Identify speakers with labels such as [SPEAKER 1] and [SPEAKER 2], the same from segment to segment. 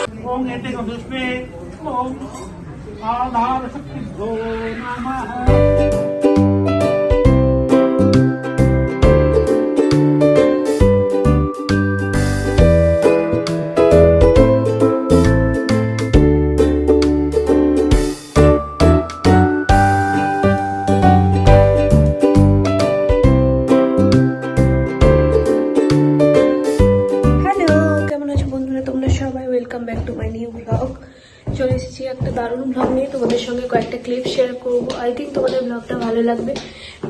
[SPEAKER 1] ओम एते पुष्पे ओम आधार शक्तिभ्यो नमः।
[SPEAKER 2] চলে এসেছি একটা দারুণ ব্লগ নিয়ে তোমাদের সঙ্গে কয়েকটা ক্লিপ শেয়ার করবো। আই থিঙ্ক তোমাদের ব্লগটা ভালো লাগবে।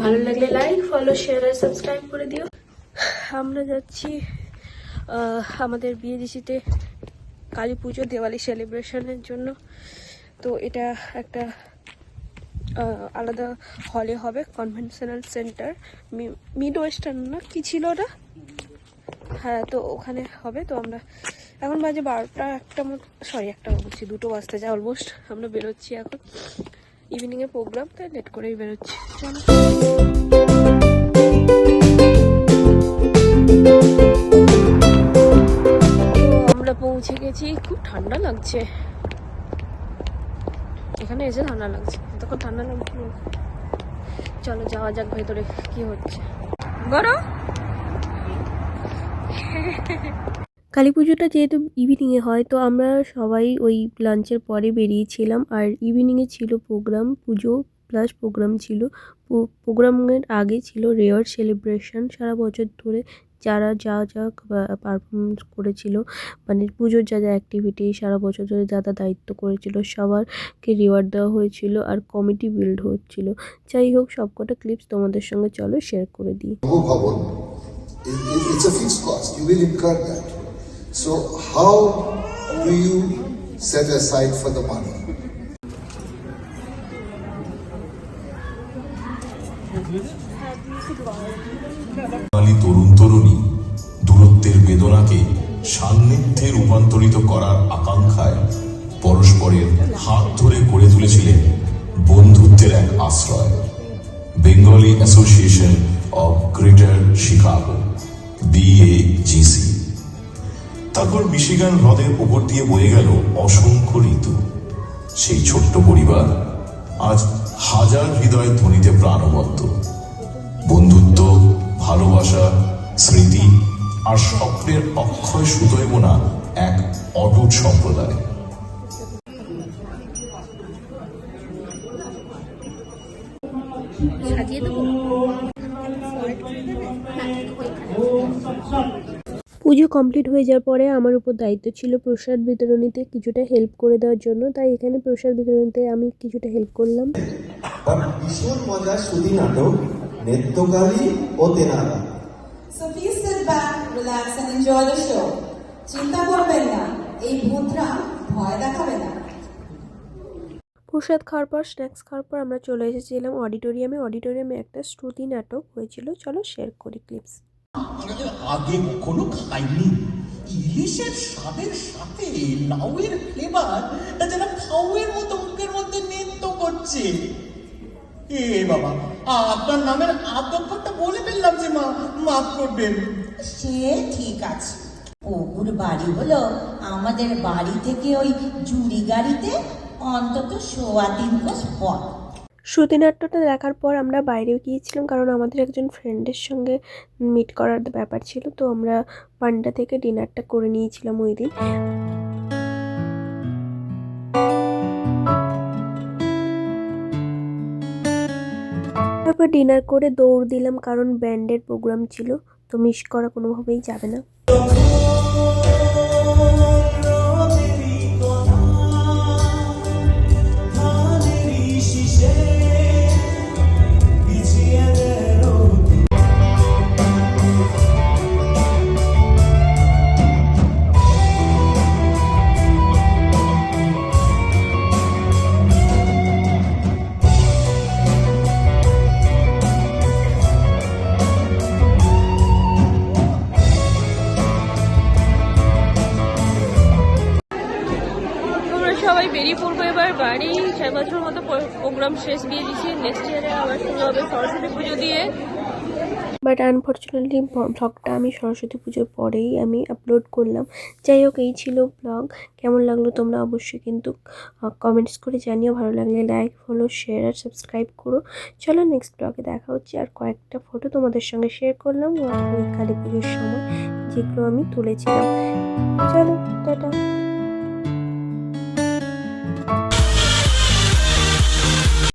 [SPEAKER 2] ভালো লাগলে লাইক ফলো শেয়ার আর সাবস্ক্রাইব করে দিও। আমরা যাচ্ছি আমাদের বিএডিসিতে কালী পুজো দিওয়ালি সেলিব্রেশনের জন্য। তো এটা একটা আলাদা হলে হবে, কনভেনশনাল সেন্টার, মিড ওয়েস্টার্ন না কি ছিল ওটা, হ্যাঁ, তো ওখানে হবে। তো আমরা এখন বাজে 12টা, একটা বলছি 2টো বাজতে যায় অলমোস্ট। আমরা বেরোচ্ছি এখন, ইভিনিংয়ে প্রোগ্রাম, তাই লেট করেই বেরোচ্ছি। চলো, আমরা পৌঁছে গেছি। খুব ঠান্ডা লাগছে এখানে এসে, ঠান্ডা লাগছে, তখন ঠান্ডা লাগছে। চলো যাওয়া যাক ভেতরে কি হচ্ছে। গরম কালী পুজোটা যেহেতু ইভিনিংয়ে হয়, তো আমরা সবাই ওই লাঞ্চের পরে বেরিয়েছিলাম। আর ইভিনিংয়ে ছিল প্রোগ্রাম, পুজো প্লাস প্রোগ্রাম ছিল। প্রোগ্রামের আগে ছিল রেয়ার সেলিব্রেশন। সারা বছর ধরে যারা যা পারফরমেন্স করেছিল, মানে পুজোর যা যা অ্যাক্টিভিটি সারা বছর ধরে যা যা দায়িত্ব করেছিল, সবারকে রিওয়ার্ড দেওয়া হয়েছিল আর কমিটি বিল্ড হচ্ছিল। যাই হোক, সবকটা ক্লিপস তোমাদের সঙ্গে চলো শেয়ার করে দিই।
[SPEAKER 3] It's a fixed cost. You will incur that. So how do you set aside for the money?
[SPEAKER 4] তরুণ তরুণী দূরত্বের বেদনাকে সান্নিধ্যে রূপান্তরিত করার আকাঙ্ক্ষায় পরস্পরের হাত ধরে গড়ে তুলেছিলেন বন্ধুত্বের এক আশ্রয়, Bengali association of greater Chicago, BAGC। তারপর মিশিগান হ্রদের উপর দিয়ে বয়ে গেল অসংখ্য ঋতু। সেই ছোট্ট পরিবার আজ হাজার হৃদয়ের ধ্বনিতে প্রাণবন্ত। বন্ধুত্ব, ভালোবাসা, স্মৃতি আর স্বপ্নের অক্ষয় সুতোয় বোনা এক অটুট সম্প্রদায়।
[SPEAKER 2] পুজো কমপ্লিট হয়ে যাওয়ার পরে আমার উপর দায়িত্ব ছিল প্রসাদ বিতরণীতে কিছুটা হেল্প করে দেওয়ার জন্য। তাই এখানে প্রসাদ বিতরণীতে আমি কিছুটা হেল্প করলাম।
[SPEAKER 5] ভীষণ মজার সুধী নাটক নেত্যকালী ও তেনারা।
[SPEAKER 6] So please sit back, relax and enjoy the show. চিন্তা করবেন না, এই ভূতরা ভয় দেখাবে না।
[SPEAKER 2] প্রসাদ খাওয়ার পর, স্ন্যাক্স খাওয়ার পর আমরা চলে এসেছিলাম অডিটোরিয়ামে। অডিটোরিয়ামে একটা শ্রুতি নাটক হয়েছিল, চলো শেয়ার করি ক্লিপস।
[SPEAKER 7] আগে কখনো খাইনি। ইলিশের স্বাদের সাথে লাউয়ের ফ্লেভার যেন ফাউয়ের মতো মুখের মধ্যে নৃত্য করছে। এ বাবা, আপনার নামের আদবটা বলে ফেললাম যে মা, মাফ করবেন।
[SPEAKER 8] সে ঠিক আছে, ওগুর বাড়ি হলো আমাদের বাড়ি থেকে ওই জুড়ি গাড়িতে অন্তত 3.25 কোষ পথ।
[SPEAKER 2] শ্রুতিনাট্যটা দেখার পর আমরা বাইরে গিয়েছিলাম, কারণ আমাদের একজন ফ্রেন্ডের সঙ্গে মিট করার ব্যাপার ছিল। তো আমরা পান্ডা থেকে ডিনারটা করে নিয়েছিলাম ওই দিন। তারপর ডিনার করে দৌড় দিলাম, কারণ ব্যান্ডের প্রোগ্রাম ছিল, তো মিস করা কোনোভাবেই যাবে না। সবাই বেরিয়ে পড়বো এবার বাড়ি। 6 বছর মতো প্রোগ্রাম শেষ দিয়ে দিচ্ছি। নেক্সট ইয়ারে আবার শুরু হবে সরস্বতী পুজো দিয়ে। বাট আনফর্চুনেটলি ব্লগটা আমি সরস্বতী পুজোর পরেই আমি আপলোড করলাম। যাই হোক, এই ছিল ব্লগ। কেমন লাগলো তোমরা অবশ্যই কিন্তু কমেন্টস করে জানিও। ভালো লাগলে লাইক, ফলো, শেয়ার আর সাবস্ক্রাইব করো। চলো নেক্সট ব্লগে দেখা হচ্ছে। আর কয়েকটা ফটো তোমাদের সঙ্গে শেয়ার করলাম ওই কালী পুজোর সময়, যেগুলো আমি তুলেছিলাম। চলো, টাটা।